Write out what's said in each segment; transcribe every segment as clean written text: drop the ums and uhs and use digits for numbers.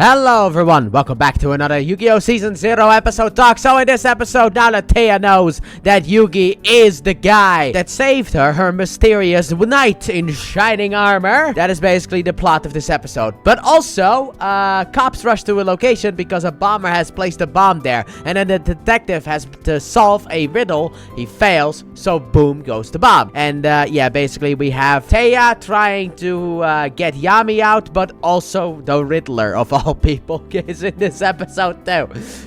Hello everyone, welcome back to another Yu-Gi-Oh! Season 0 episode talk. So in this episode, now that Taya knows that Yugi is the guy that saved her mysterious knight in shining armor. That is basically the plot of this episode. But also, cops rush to a location because a bomber has placed a bomb there. And then the detective has to solve a riddle. He fails, so boom goes the bomb. And yeah, basically we have Taya trying to get Yami out, but also the Riddler of all people is in this episode too.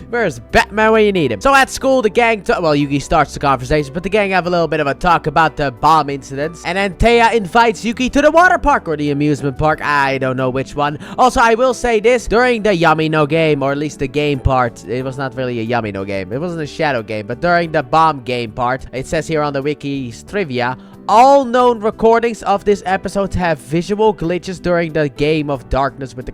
Where's Batman when you need him? So at school, the gang, well, Yugi starts the conversation, but the gang have a little bit of a talk about the bomb incidents. And then Taya invites Yugi to the water park or the amusement park. I don't know which one. Also, I will say this, during the Yami no game, or at least the game part, it was not really a Yami no game. It wasn't a shadow game, but during the bomb game part, it says here on the wiki's trivia, all known recordings of this episode have visual glitches during the game of darkness with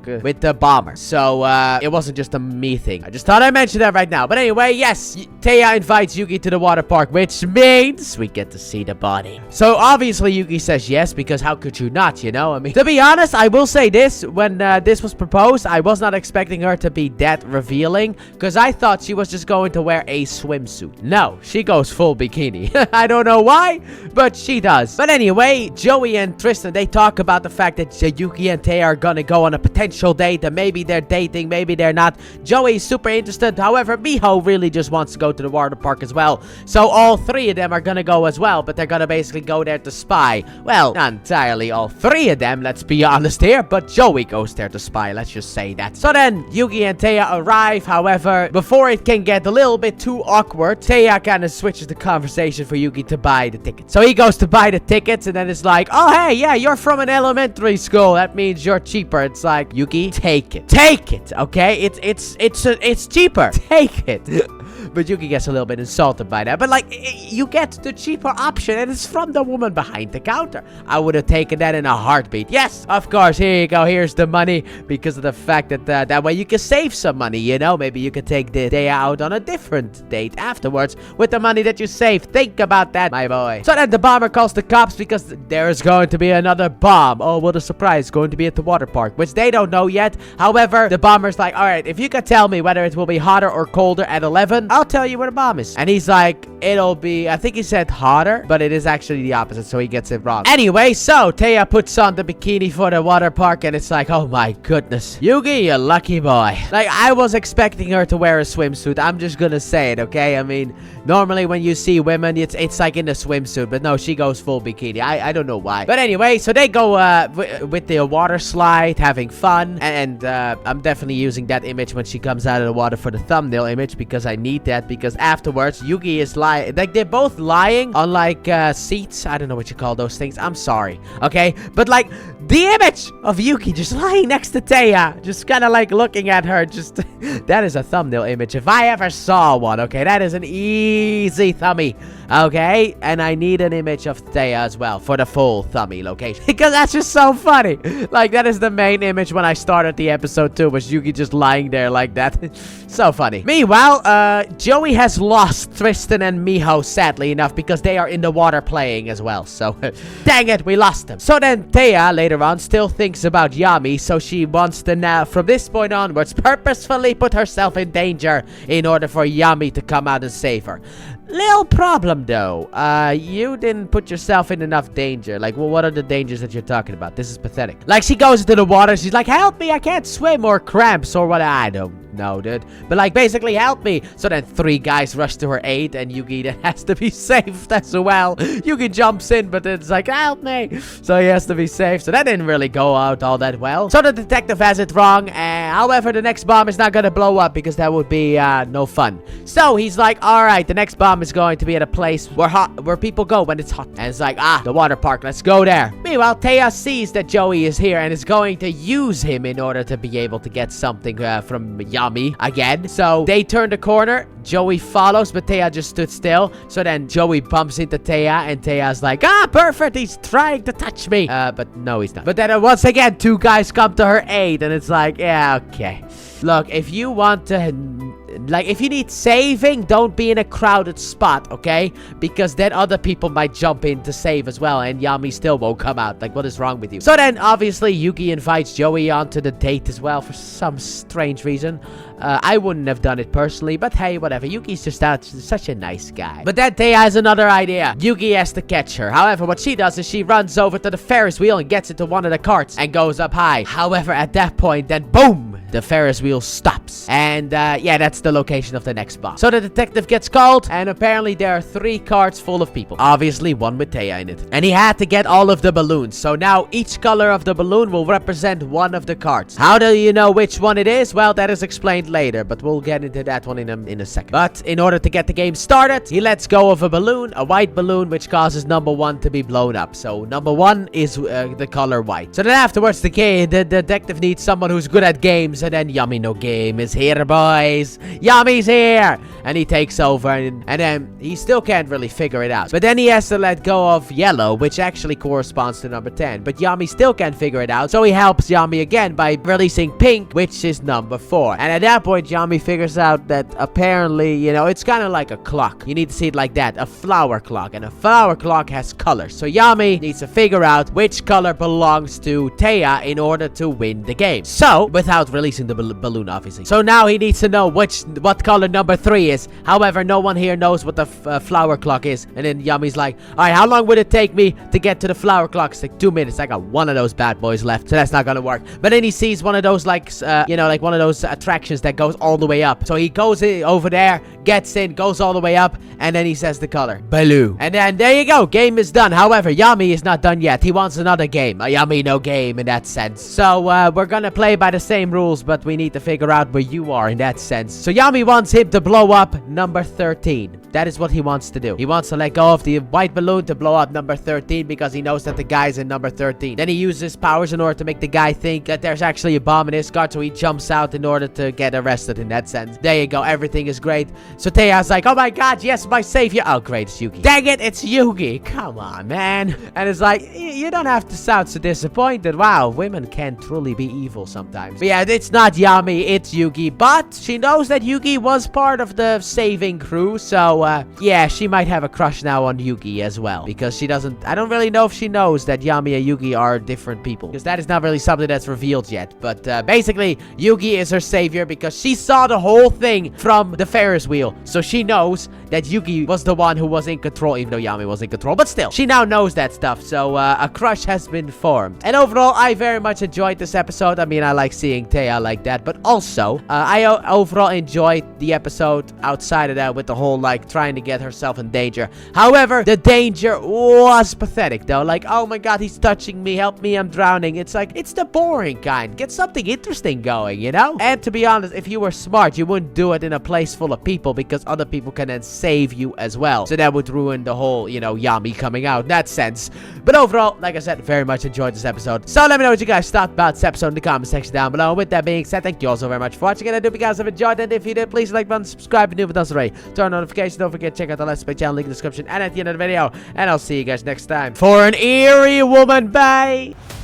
the bomber. So, it wasn't just a me thing. I just thought I'd mention that right now. But anyway, yes, Taya invites Yugi to the water park, which means we get to see the body. So, obviously, Yugi says yes, because how could you not, you know? I mean, to be honest, I will say this. When this was proposed, I was not expecting her to be that revealing, because I thought she was just going to wear a swimsuit. No, she goes full bikini. I don't know why, but she does. But anyway, Joey and Tristan, they talk about the fact that Yugi and Taya are gonna go on a potential date, and maybe they're dating, maybe they're not. Joey's super interested. However, Miho really just wants to go to the water park as well. So all three of them are gonna go as well, but they're gonna basically go there to spy. Well, not entirely all three of them, let's be honest here, but Joey goes there to spy, let's just say that. So then, Yugi and Taya arrive. However, before it can get a little bit too awkward, Taya kind of switches the conversation for Yugi to buy the ticket. So he goes to buy the tickets, and then it's like, oh hey, yeah, you're from an elementary school, that means you're cheaper. It's like, Yugi, take it, okay? It's cheaper. Take it. But Yugi gets a little bit insulted by that. But like, you get the cheaper option, and it's from the woman behind the counter. I would have taken that in a heartbeat. Yes, of course, here you go. Here's the money, because of the fact that that way you can save some money, you know? Maybe you could take the day out on a different date afterwards with the money that you saved. Think about that, my boy. So then the bomber calls the cops because there is going to be another bomb. Oh, what a surprise. Going to be at the water park, which they don't know yet. However, the bomber's like, all right, if you can tell me whether it will be hotter or colder at 11, I'll tell you where the bomb is. And he's like, it'll be, I think he said hotter, but it is actually the opposite, so he gets it wrong. Anyway, so Taya puts on the bikini for the water park, and it's like, oh my goodness, Yugi, you lucky boy. Like, I was expecting her to wear a swimsuit. I'm just gonna say it, okay? I mean, normally when you see women, it's like in a swimsuit, but no, she goes full bikini. I don't know why. But anyway, so they go with the water slide, having fun, and I'm definitely using that image when she comes out of the water for the thumbnail image, because I need that, because afterwards Yugi is lying, like they're both lying on like seats. I don't know what you call those things, I'm sorry, okay? But like the image of Yugi just lying next to Taya, just kind of like looking at her, just that is a thumbnail image if I ever saw one, okay? That is an easy thumbie, okay? And I need an image of Taya as well for the full thumbie location, because that's just so funny. Like, that is the main image when I started the episode too, was Yugi just lying there like that. So funny. Meanwhile, Joey has lost Tristan and Miho, sadly enough, because they are in the water playing as well. So, dang it, we lost them. So then Taya, later on, still thinks about Yami, so she wants to now, from this point onwards, purposefully put herself in danger in order for Yami to come out and save her. Little problem though, you didn't put yourself in enough danger. Like, well, what are the dangers that you're talking about? This is pathetic. Like, she goes into the water, she's like, help me, I can't swim, or cramps, or what, I don't know, dude. But like, basically, help me. So then 3 guys rush to her aid, and Yugi then has to be saved as well. Yugi jumps in, but it's like, help me. So he has to be saved. So that didn't really go out all that well. So the detective has it wrong. However, the next bomb is not gonna blow up, because that would be no fun. So he's like, all right, the next bomb is going to be at a place where people go when it's hot. And it's like, the water park, let's go there. Meanwhile, Taya sees that Joey is here and is going to use him in order to be able to get something from Yami again. So they turn the corner, Joey follows, but Taya just stood still. So then Joey bumps into Taya, and Taya's like, perfect, he's trying to touch me. But no, he's not. But then once again, 2 guys come to her aid, and it's like, yeah, okay. Look, if you want to like, if you need saving, don't be in a crowded spot, okay? Because then other people might jump in to save as well, and Yami still won't come out. Like, what is wrong with you? So then, obviously, Yugi invites Joey onto the date as well for some strange reason. I wouldn't have done it personally, but hey, whatever. Yugi's just such a nice guy. But then Taya has another idea. Yugi has to catch her. However, what she does is she runs over to the Ferris wheel and gets into one of the carts and goes up high. However, at that point, then boom! The Ferris wheel stops. And, yeah, that's the location of the next boss. So the detective gets called, and apparently there are 3 carts full of people. Obviously, one with Taya in it. And he had to get all of the balloons. So now each color of the balloon will represent one of the carts. How do you know which one it is? Well, that is explained later, but we'll get into that one in a second. But in order to get the game started, he lets go of a balloon, a white balloon, which causes number 1 to be blown up. So number 1 is the color white. So then afterwards, the detective needs someone who's good at games. And then Yami no Game is here, boys. Yami's here. And he takes over. And then he still can't really figure it out. But then he has to let go of yellow, which actually corresponds to number 10. But Yami still can't figure it out. So he helps Yami again by releasing pink, which is number 4. And at that point, Yami figures out that apparently, you know, it's kind of like a clock. You need to see it like that. A flower clock. And a flower clock has colors. So Yami needs to figure out which color belongs to Taya in order to win the game. So, without releasing the balloon, obviously. So now he needs to know what color number 3 is. However, no one here knows what the flower clock is. And then Yami's like, alright, how long would it take me to get to the flower clock? It's like 2 minutes. I got one of those bad boys left. So that's not gonna work. But then he sees one of those, like, you know, like one of those attractions that goes all the way up. So he goes over there, gets in, goes all the way up, and then he says the color. Blue. And then there you go. Game is done. However, Yami is not done yet. He wants another game. A Yami no Game in that sense. So, we're gonna play by the same rules, but we need to figure out where you are in that sense. So Yami wants him to blow up number 13. That is what he wants to do. He wants to let go of the white balloon to blow up number 13 because he knows that the guy's in number 13. Then he uses his powers in order to make the guy think that there's actually a bomb in his cart, so he jumps out in order to get arrested in that sense. There you go. Everything is great. So Taya's like, oh my god, yes, my savior. Oh, great, it's Yugi. Dang it, it's Yugi. Come on, man. And it's like, you don't have to sound so disappointed. Wow, women can truly be evil sometimes. But yeah, it's not Yami, it's Yugi. But she knows that Yugi was part of the saving crew, so yeah, she might have a crush now on Yugi as well. Because she doesn't, I don't really know if she knows that Yami and Yugi are different people. Because that is not really something that's revealed yet. But basically, Yugi is her savior because she saw the whole thing from the Ferris wheel. So she knows that Yugi was the one who was in control, even though Yami was in control. But still, she now knows that stuff. So a crush has been formed. And overall, I very much enjoyed this episode. I mean, I like seeing Taya like that. But also, I overall enjoyed the episode outside of that with the whole, like, trying to get herself in danger. However, the danger was pathetic, though. Like, oh my god, he's touching me. Help me, I'm drowning. It's like, it's the boring kind. Get something interesting going, you know? And to be honest, if you were smart, you wouldn't do it in a place full of people because other people can then save you as well. So that would ruin the whole, you know, Yami coming out in that sense. But overall, like I said, very much enjoyed this episode. So let me know what you guys thought about this episode in the comment section down below. And with that being said, thank you all so very much for watching. And I do hope you guys have enjoyed. And if you did, please like button, subscribe, and if you haven't already, turn on notifications. Don't forget, check out the Let's Play channel link in the description and at the end of the video. And I'll see you guys next time for an eerie woman. Bye!